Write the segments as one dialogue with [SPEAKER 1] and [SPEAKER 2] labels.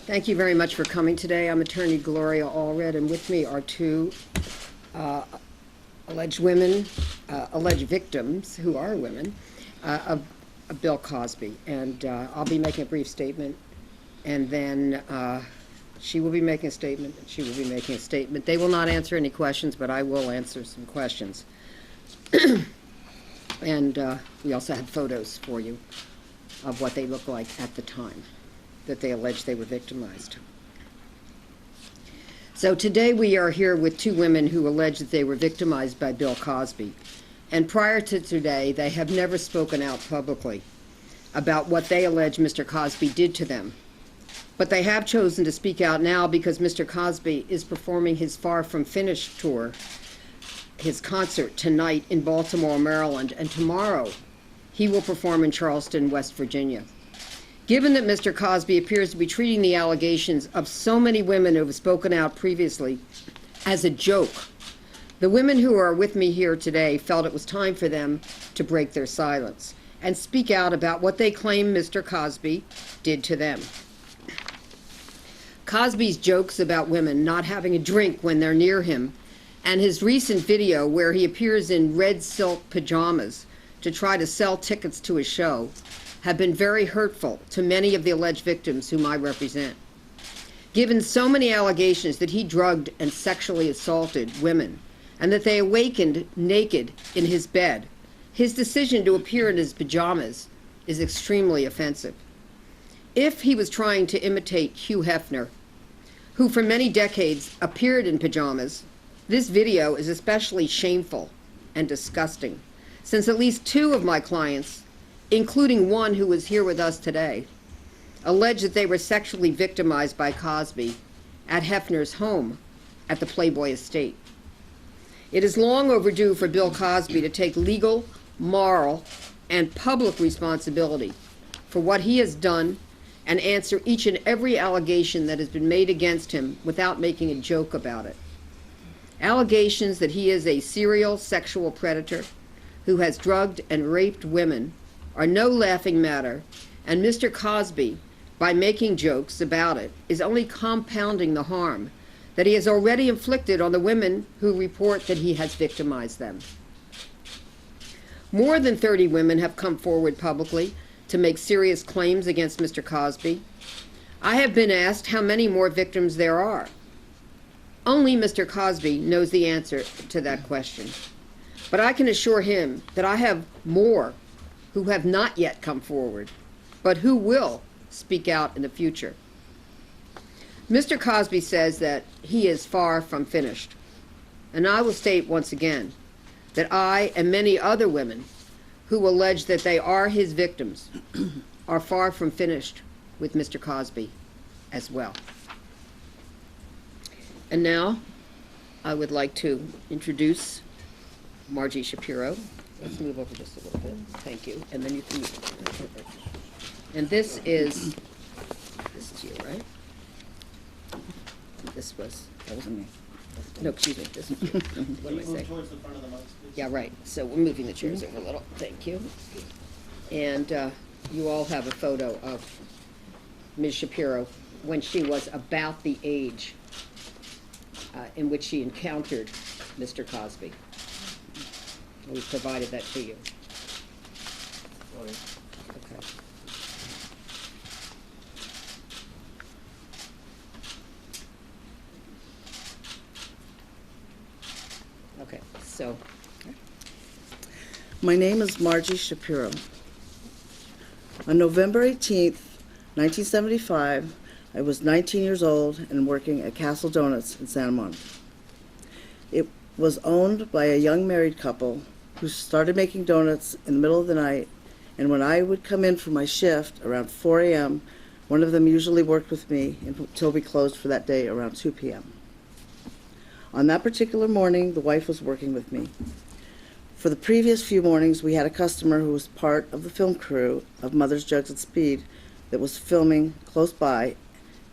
[SPEAKER 1] Thank you very much for coming today. I'm attorney Gloria Allred, and with me are two alleged victims, who are women, of Bill Cosby. And I'll be making a brief statement, and then she will be making a statement, and she will be making a statement. They will not answer any questions, but I will answer some questions. And we also had photos for you of what they looked like at the time that they alleged they were victimized. So today we are here with two women who allege that they were victimized by Bill Cosby. And prior to today, they have never spoken out publicly about what they allege Mr. Cosby did to them. But they have chosen to speak out now because Mr. Cosby is performing his Far From Finished tour, his concert tonight in Baltimore, Maryland, and tomorrow he will perform in Charleston, West Virginia. Given that Mr. Cosby appears to be treating the allegations of so many women who have spoken out previously as a joke, the women who are with me here today felt it was time for them to break their silence and speak out about what they claim Mr. Cosby did to them. Cosby's jokes about women not having a drink when they're near him, and his recent video where he appears in red silk pajamas to try to sell tickets to a show, have been very hurtful to many of the alleged victims whom I represent. Given so many allegations that he drugged and sexually assaulted women, and that they awakened naked in his bed, his decision to appear in his pajamas is extremely offensive. If he was trying to imitate Hugh Hefner, who for many decades appeared in pajamas, this video is especially shameful and disgusting, since at least two of my clients, including one who is here with us today, allege that they were sexually victimized by Cosby at Hefner's home at the Playboy estate. It is long overdue for Bill Cosby to take legal, moral, and public responsibility for what he has done and answer each and every allegation that has been made against him without making a joke about it. Allegations that he is a serial sexual predator who has drugged and raped women are no laughing matter, and Mr. Cosby, by making jokes about it, is only compounding the harm that he has already inflicted on the women who report that he has victimized them. More than 30 women have come forward publicly to make serious claims against Mr. Cosby. I have been asked how many more victims there are. Only Mr. Cosby knows the answer to that question. But I can assure him that I have more who have not yet come forward, but who will speak out in the future. Mr. Cosby says that he is far from finished. And I will state once again that I and many other women who allege that they are his victims are far from finished with Mr. Cosby as well. And now I would like to introduce Margie Shapiro. Let's move over just a little bit. Thank you. And then you can move. And this is you, right? That was me. No, excuse me. This is you. What am I saying? Towards the front of the mics, please. Yeah, right. So we're moving the chairs over a little. Thank you. And you all have a photo of Ms. Shapiro when she was about the age in which she encountered Mr. Cosby. We provided that to you. Okay. Okay, so.
[SPEAKER 2] My name is Margie Shapiro. On November 18th, 1975, I was 19 years old and working at Castle Donuts in Santa Monica. It was owned by a young married couple who started making donuts in the middle of the night, and when I would come in for my shift around 4 a.m., one of them usually worked with me until we closed for that day around 2 p.m. On that particular morning, the wife was working with me. For the previous few mornings, we had a customer who was part of the film crew of Mother's Jugs at Speed that was filming close by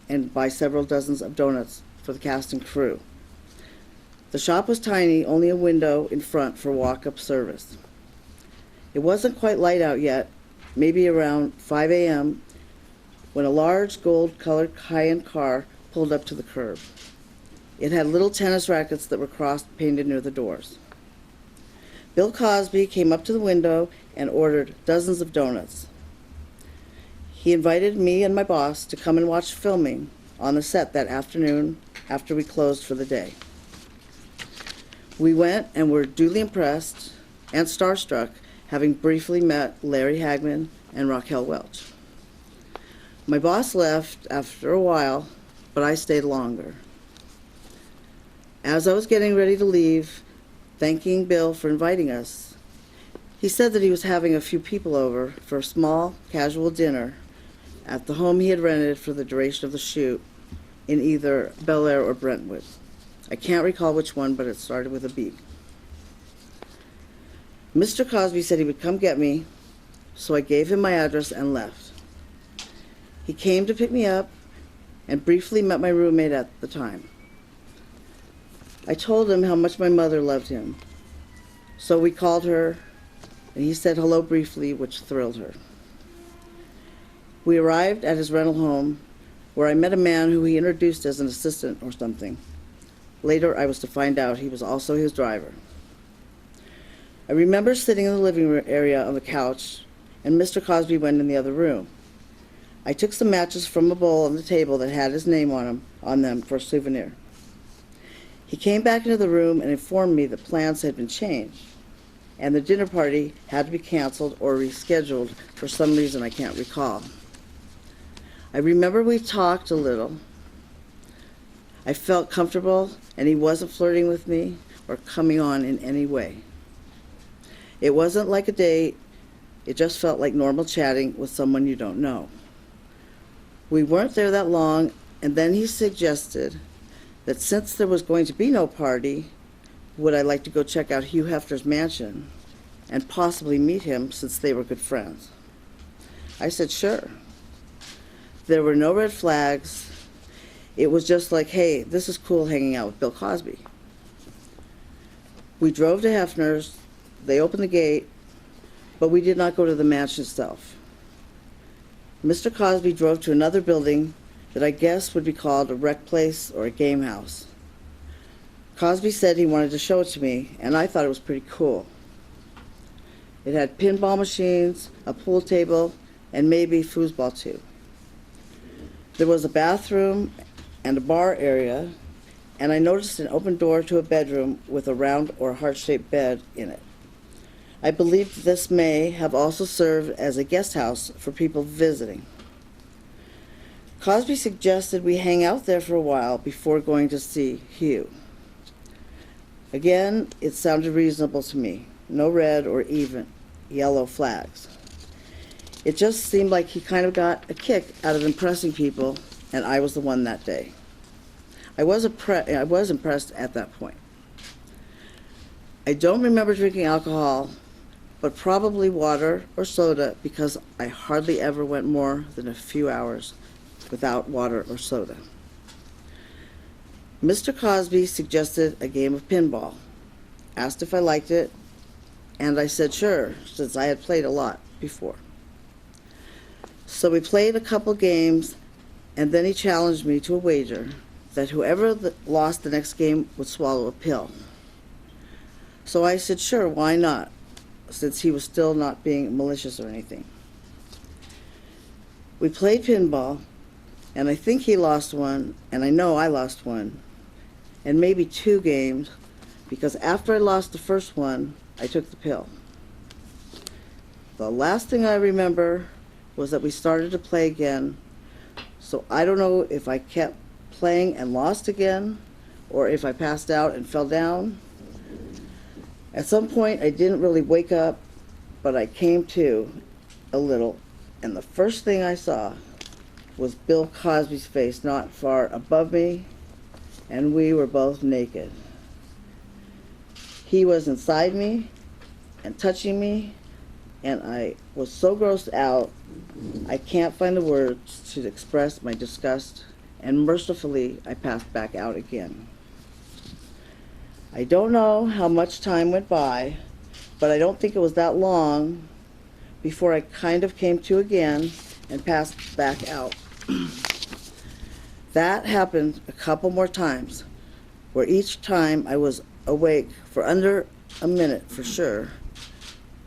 [SPEAKER 2] and buy several dozens of donuts for the cast and crew. The shop was tiny, only a window in front for walk-up service. It wasn't quite light out yet, maybe around 5 a.m., when a large gold-colored high-end car pulled up to the curb. It had little tennis rackets that were cross-painted near the doors. Bill Cosby came up to the window and ordered dozens of donuts. He invited me and my boss to come and watch filming on the set that afternoon after we closed for the day. We went and were duly impressed and starstruck, having briefly met Larry Hagman and Raquel Welch. My boss left after a while, but I stayed longer. As I was getting ready to leave, thanking Bill for inviting us, he said that he was having a few people over for a small, casual dinner at the home he had rented for the duration of the shoot in either Bel Air or Brentwood. I can't recall which one, but it started with a B. Mr. Cosby said he would come get me, so I gave him my address and left. He came to pick me up and briefly met my roommate at the time. I told him how much my mother loved him, so we called her, and he said hello briefly, which thrilled her. We arrived at his rental home, where I met a man who he introduced as an assistant or something. Later, I was to find out he was also his driver. I remember sitting in the living room area on the couch, and Mr. Cosby went in the other room. I took some matches from a bowl on the table that had his name on them for a souvenir. He came back into the room and informed me that plans had been changed, and the dinner party had to be canceled or rescheduled for some reason I can't recall. I remember we talked a little. I felt comfortable, and he wasn't flirting with me or coming on in any way. It wasn't like a date, it just felt like normal chatting with someone you don't know. We weren't there that long, and then he suggested that since there was going to be no party, would I like to go check out Hugh Hefner's mansion and possibly meet him since they were good friends. I said sure. There were no red flags. It was just like, hey, this is cool hanging out with Bill Cosby. We drove to Hefner's. They opened the gate, but we did not go to the mansion itself. Mr. Cosby drove to another building that I guess would be called a rec place or a game house. Cosby said he wanted to show it to me, and I thought it was pretty cool. It had pinball machines, a pool table, and maybe foosball too. There was a bathroom and a bar area, and I noticed an open door to a bedroom with a round or heart-shaped bed in it. I believe this may have also served as a guest house for people visiting. Cosby suggested we hang out there for a while before going to see Hugh. Again, it sounded reasonable to me. No red or even yellow flags. It just seemed like he kind of got a kick out of impressing people, and I was the one that day. I was impressed at that point. I don't remember drinking alcohol, but probably water or soda because I hardly ever went more than a few hours without water or soda. Mr. Cosby suggested a game of pinball, asked if I liked it, and I said sure, since I had played a lot before. So we played a couple games, and then he challenged me to a wager that whoever lost the next game would swallow a pill. So I said sure, why not, since he was still not being malicious or anything. We played pinball, and I think he lost one, and I know I lost one, and maybe 2 games, because after I lost the first one, I took the pill. The last thing I remember was that we started to play again, so I don't know if I kept playing and lost again, or if I passed out and fell down. At some point, I didn't really wake up, but I came to a little, and the first thing I saw was Bill Cosby's face not far above me, and we were both naked. He was inside me and touching me, and I was so grossed out, I can't find the words to express my disgust, and mercifully, I passed back out again. I don't know how much time went by, but I don't think it was that long before I kind of came to again and passed back out. That happened a couple more times, where each time I was awake for under a minute for sure,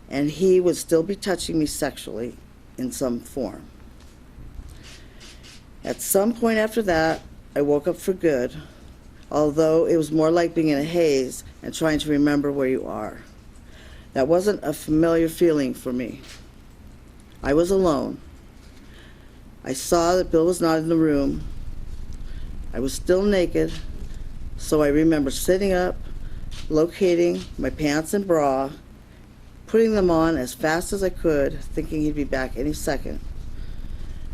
[SPEAKER 2] and he would still be touching me sexually in some form. At some point after that, I woke up for good, although it was more like being in a haze and trying to remember where you are. That wasn't a familiar feeling for me. I was alone. I saw that Bill was not in the room. I was still naked, so I remember sitting up, locating my pants and bra, putting them on as fast as I could, thinking he'd be back any second.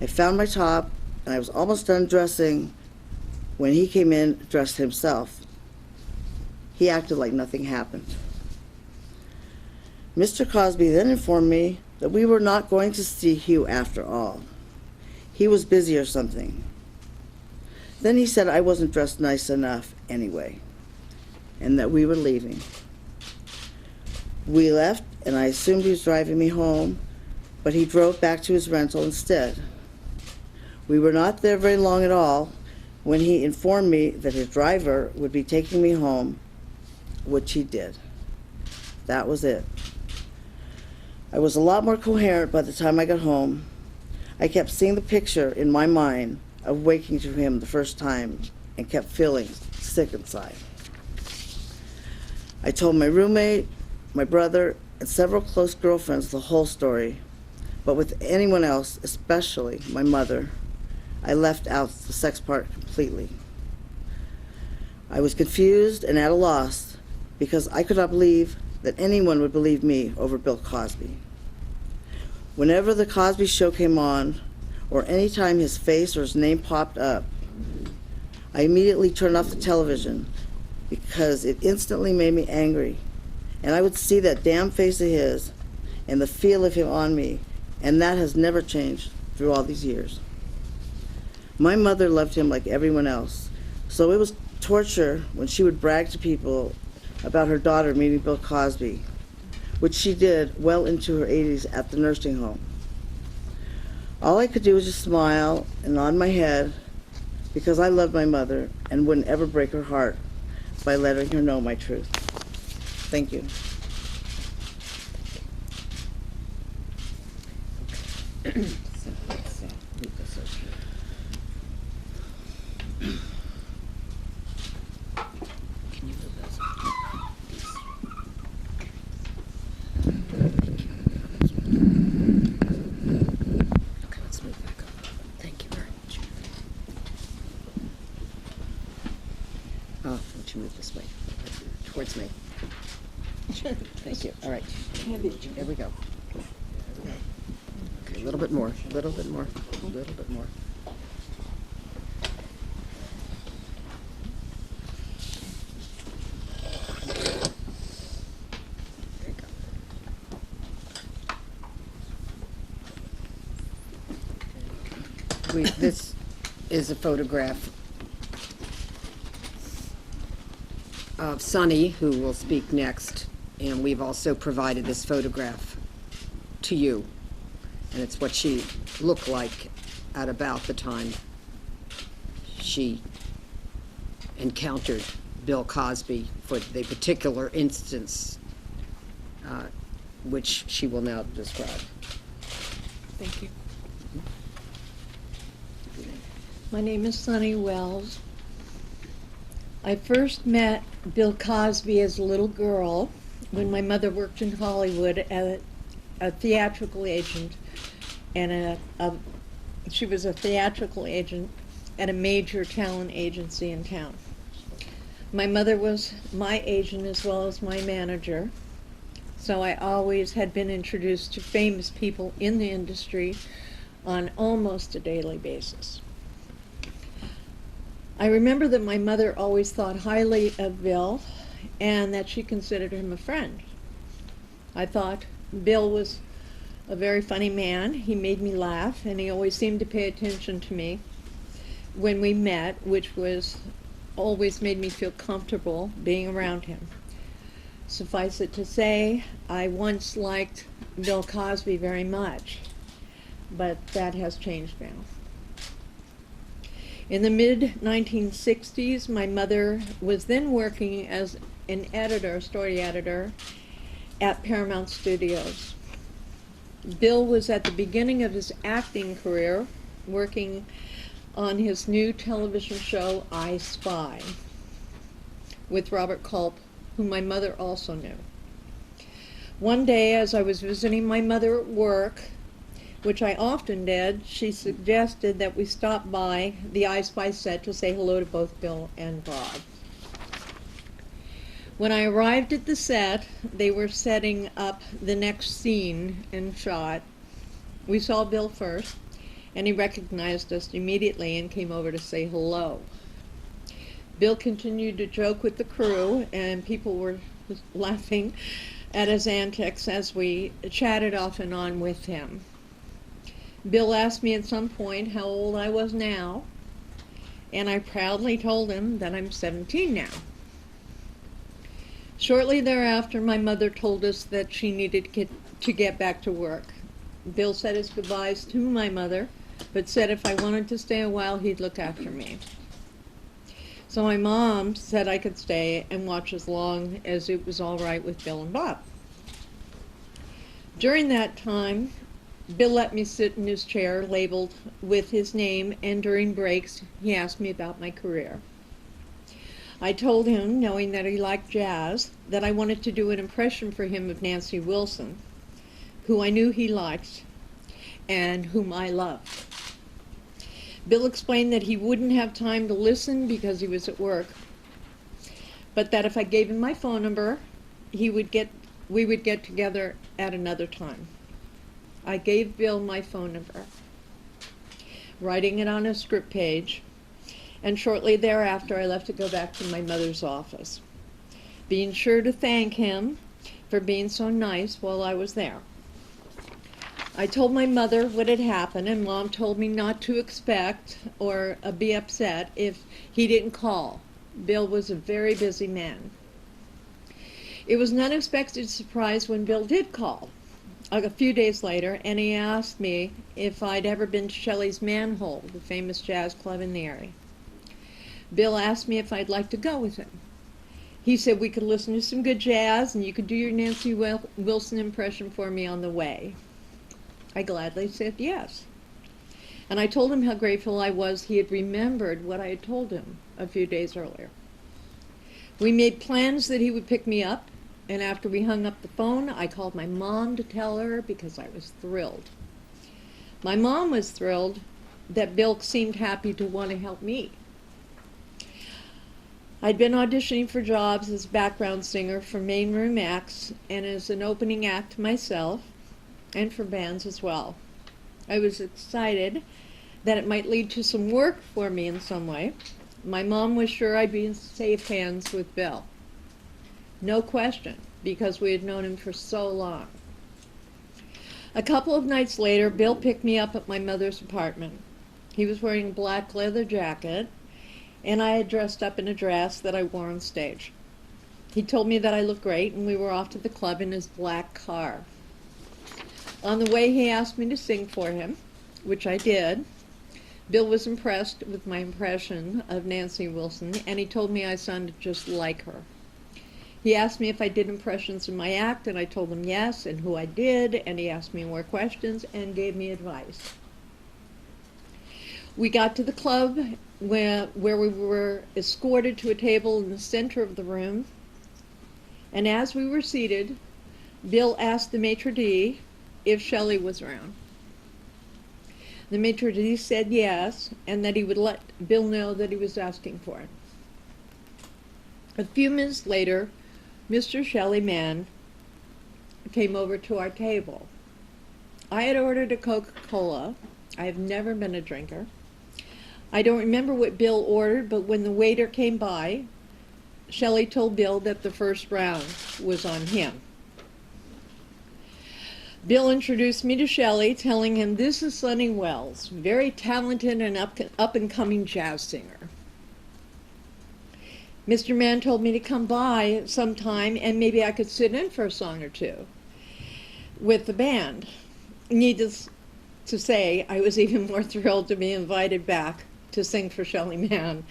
[SPEAKER 2] I found my top, and I was almost done dressing when he came in dressed himself. He acted like nothing happened. Mr. Cosby then informed me that we were not going to see Hugh after all. He was busy or something. Then he said I wasn't dressed nice enough anyway, and that we were leaving. We left, and I assumed he was driving me home, but he drove back to his rental instead. We were not there very long at all when he informed me that his driver would be taking me home, which he did. That was it. I was a lot more coherent by the time I got home. I kept seeing the picture in my mind of waking to him the first time and kept feeling sick inside. I told my roommate, my brother, and several close girlfriends the whole story, but with anyone else, especially my mother, I left out the sex part completely. I was confused and at a loss because I could not believe that anyone would believe me over Bill Cosby. Whenever the Cosby Show came on, or any time his face or his name popped up, I immediately turned off the television because it instantly made me angry. And I would see that damn face of his and the feel of him on me, and that has never changed through all these years. My mother loved him like everyone else, so it was torture when she would brag to people about her daughter meeting Bill Cosby, which she did well into her 80s at the nursing home. All I could do was just smile and nod my head because I loved my mother and wouldn't ever break her heart by letting her know my truth. Thank you.
[SPEAKER 1] Move this way, towards me. Thank you. All right. There we go. Okay, a little bit more, a little bit more, a little bit more. There you go. This is a photograph of Sunny, who will speak next, and we've also provided this photograph to you, and it's what she looked like at about the time she encountered Bill Cosby for the particular instance, which she will now describe.
[SPEAKER 3] Thank you. My name is Sunny Wells. I first met Bill Cosby as a little girl when my mother worked in Hollywood as a theatrical agent, and she was a theatrical agent at a major talent agency in town. My mother was my agent as well as my manager, so I always had been introduced to famous people in the industry on almost a daily basis. I remember that my mother always thought highly of Bill and that she considered him a friend. I thought Bill was a very funny man. He made me laugh, and he always seemed to pay attention to me when we met, which was always made me feel comfortable being around him. Suffice it to say, I once liked Bill Cosby very much, but that has changed now. In the mid-1960s, my mother was then working as an editor, story editor, at Paramount Studios. Bill was at the beginning of his acting career, working on his new television show, I Spy, with Robert Culp, whom my mother also knew. One day, as I was visiting my mother at work, which I often did, she suggested that we stop by the I Spy set to say hello to both Bill and Bob. When I arrived at the set, they were setting up the next scene and shot. We saw Bill first, and he recognized us immediately and came over to say hello. Bill continued to joke with the crew, and people were laughing at his antics as we chatted off and on with him. Bill asked me at some point how old I was now, and I proudly told him that I'm 17 now. Shortly thereafter, my mother told us that she needed to get back to work. Bill said his goodbyes to my mother, but said if I wanted to stay a while, he'd look after me. So my mom said I could stay and watch as long as it was all right with Bill and Bob. During that time, Bill let me sit in his chair labeled with his name, and during breaks, he asked me about my career. I told him, knowing that he liked jazz, that I wanted to do an impression for him of Nancy Wilson, who I knew he liked and whom I loved. Bill explained that he wouldn't have time to listen because he was at work, but that if I gave him my phone number, we would get together at another time. I gave Bill my phone number, writing it on a script page, and shortly thereafter I left to go back to my mother's office, being sure to thank him for being so nice while I was there. I told my mother what had happened, and Mom told me not to expect or be upset if he didn't call. Bill was a very busy man. It was an unexpected surprise when Bill did call a few days later, and he asked me if I'd ever been to Shelley's Manhole, the famous jazz club in the area. Bill asked me if I'd like to go with him. He said we could listen to some good jazz and you could do your Nancy Wilson impression for me on the way. I gladly said yes. And I told him how grateful I was he had remembered what I had told him a few days earlier. We made plans that he would pick me up, and after we hung up the phone, I called my mom to tell her because I was thrilled. My mom was thrilled that Bill seemed happy to want to help me. I'd been auditioning for jobs as background singer for Main Room acts and as an opening act myself, and for bands as well. I was excited that it might lead to some work for me in some way. My mom was sure I'd be in safe hands with Bill. No question, because we had known him for so long. A couple of nights later, Bill picked me up at my mother's apartment. He was wearing a black leather jacket, and I had dressed up in a dress that I wore on stage. He told me that I looked great, and we were off to the club in his black car. On the way, he asked me to sing for him, which I did. Bill was impressed with my impression of Nancy Wilson, and he told me I sounded just like her. He asked me if I did impressions in my act, and I told him yes, and who I did, and he asked me more questions and gave me advice. We got to the club where we were escorted to a table in the center of the room, and as we were seated, Bill asked the maitre d' if Shelley was around. The maitre d' said yes, and that he would let Bill know that he was asking for it. A few minutes later, Mr. Shelley Mann came over to our table. I had ordered a Coca-Cola. I have never been a drinker. I don't remember what Bill ordered, but when the waiter came by, Shelley told Bill that the first round was on him. Bill introduced me to Shelley, telling him, "This is Sonny Wells, very talented and up-and-coming jazz singer. Mr. Mann told me to come by sometime and maybe I could sit in for a song or two with the band." Needless to say, I was even more thrilled to be invited back to sing for Shelley Mann.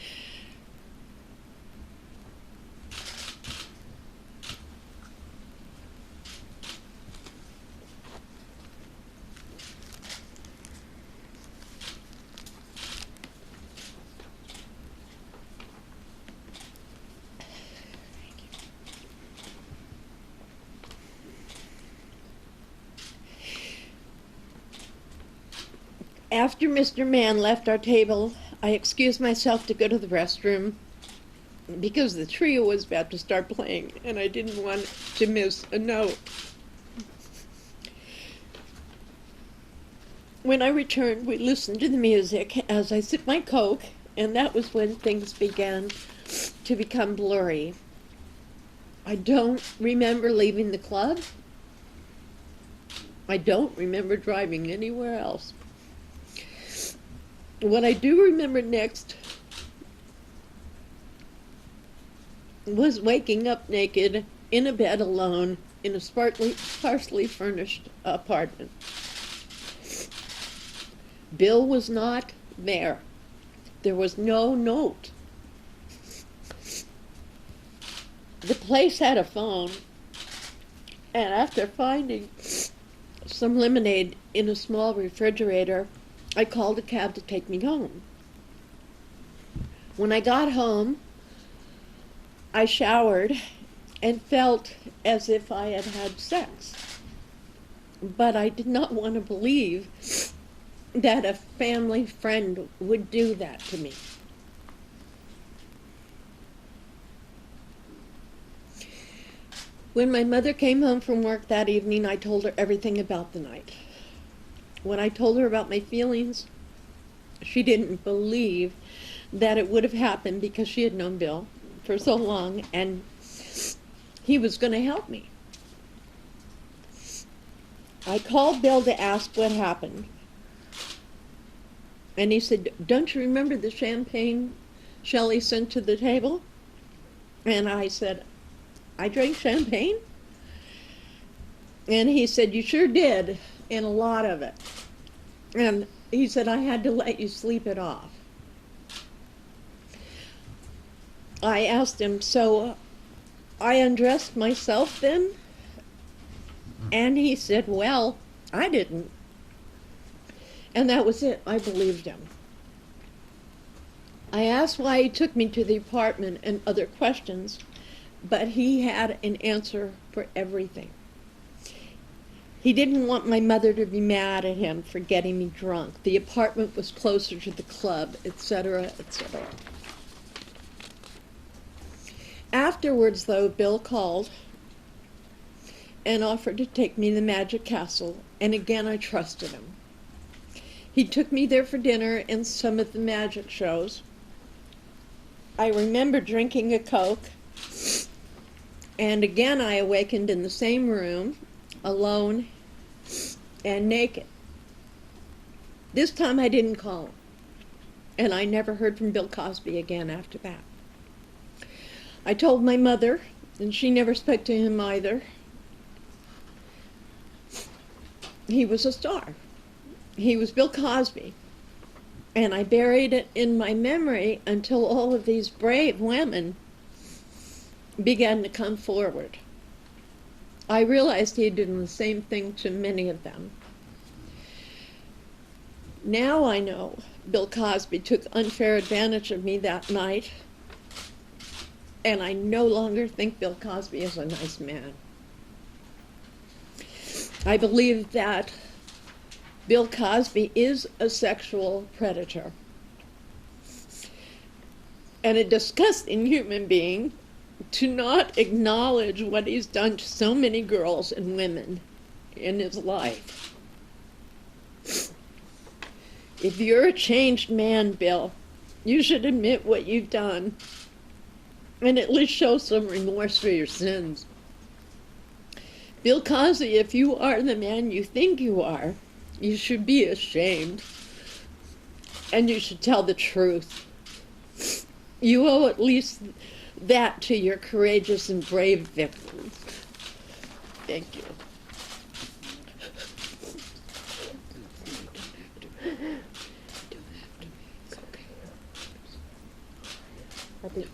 [SPEAKER 3] After Mr. Mann left our table, I excused myself to go to the restroom because the trio was about to start playing and I didn't want to miss a note. When I returned, we listened to the music as I sipped my Coke, and that was when things began to become blurry. I don't remember leaving the club. I don't remember driving anywhere else. What I do remember next was waking up naked in a bed alone in a sparsely furnished apartment. Bill was not there. There was no note. The place had a phone, and after finding some lemonade in a small refrigerator, I called a cab to take me home. When I got home, I showered and felt as if I had had sex. But I did not want to believe that a family friend would do that to me. When my mother came home from work that evening, I told her everything about the night. When I told her about my feelings, she didn't believe that it would have happened because she had known Bill for so long and he was going to help me. I called Bill to ask what happened. And he said, "Don't you remember the champagne Shelley sent to the table?" And I said, "I drank champagne?" And he said, "You sure did, and a lot of it." And he said, "I had to let you sleep it off." I asked him, "So I undressed myself then?" And he said, "Well, I didn't." And that was it. I believed him. I asked why he took me to the apartment and other questions, but he had an answer for everything. He didn't want my mother to be mad at him for getting me drunk. The apartment was closer to the club, etc., etc. Afterwards, though, Bill called and offered to take me to the Magic Castle, and again I trusted him. He took me there for dinner and some of the magic shows. I remember drinking a Coke, and again I awakened in the same room, alone and naked. This time I didn't call him, and I never heard from Bill Cosby again after that. I told my mother, and she never spoke to him either. He was a star. He was Bill Cosby. And I buried it in my memory until all of these brave women began to come forward. I realized he had done the same thing to many of them. Now I know Bill Cosby took unfair advantage of me that night, and I no longer think Bill Cosby is a nice man. I believe that Bill Cosby is a sexual predator and a disgusting human being to not acknowledge what he's done to so many girls and women in his life. If you're a changed man, Bill, you should admit what you've done and at least show some remorse for your sins. Bill Cosby, if you are the man you think you are, you should be ashamed, and you should tell the truth. You owe at least that to your courageous and brave victims. Thank you.
[SPEAKER 4] I think